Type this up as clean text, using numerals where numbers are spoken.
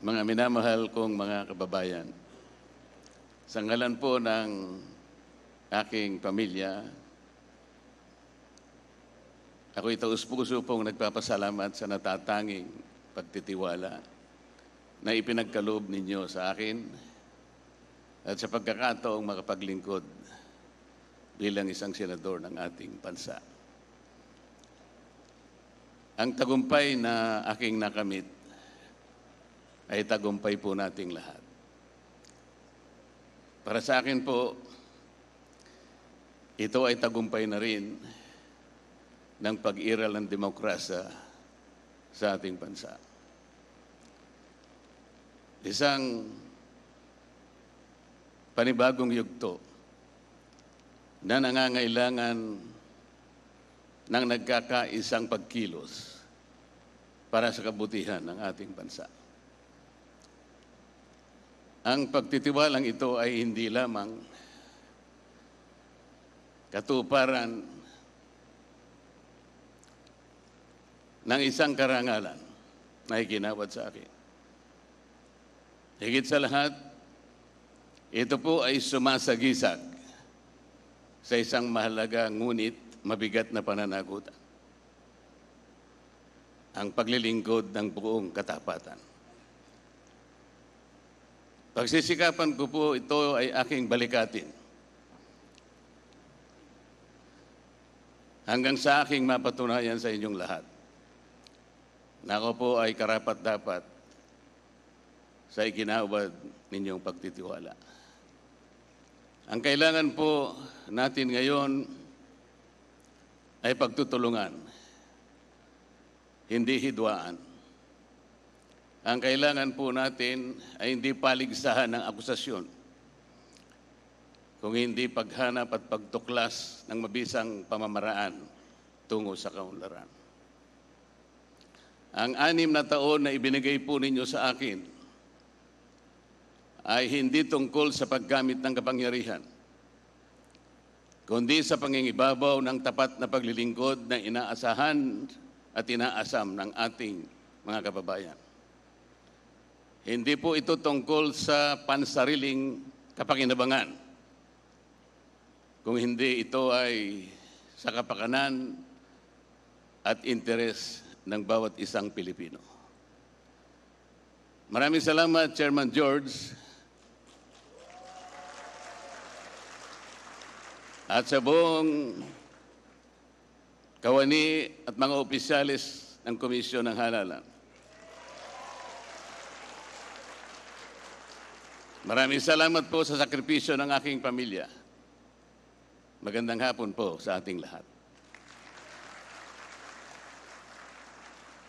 Mga minamahal kong mga kababayan, sa ngalan po ng aking pamilya, ako'y taus-puso pong nagpapasalamat sa natatanging pagtitiwala na ipinagkaloob ninyo sa akin at sa pagkakataong makapaglingkod bilang isang senador ng ating bansa. Ang tagumpay na aking nakamit ay tagumpay po nating lahat. Para sa akin po, ito ay tagumpay na rin ng pag-iral ng demokrasya sa ating bansa. Isang panibagong yugto na nangangailangan ng nagkakaisang pagkilos para sa kabutihan ng ating bansa. Ang pagtitiwalang ito ay hindi lamang katuparan ng isang karangalan na iginawad sa akin. Higit sa lahat, ito po ay sumasagisag sa isang mahalaga ngunit mabigat na pananagutan. Ang paglilingkod ng buong katapatan. Pagsisikapan ko po ito ay aking balikatin hanggang sa aking mapatunayan sa inyong lahat na ako po ay karapat-dapat sa iginawad ninyong pagtitiwala. Ang kailangan po natin ngayon ay pagtutulungan, hindi hidwaan. Ang kailangan po natin ay hindi paligsahan ng akusasyon, kung hindi paghanap at pagtuklas ng mabisang pamamaraan tungo sa kaunlaran. Ang 6 na taon na ibinigay po ninyo sa akin ay hindi tungkol sa paggamit ng kapangyarihan, kundi sa pangingibabaw ng tapat na paglilingkod na inaasahan at inaasam ng ating mga kababayan. Hindi po ito tungkol sa pansariling kapakinabangan, kung hindi ito ay sa kapakanan at interes ng bawat isang Pilipino. Maraming salamat, Chairman George, at sa buong kawani at mga opisyalis ng Komisyon ng Halalan. Maraming salamat po sa sakripisyo ng aking pamilya. Magandang hapon po sa ating lahat.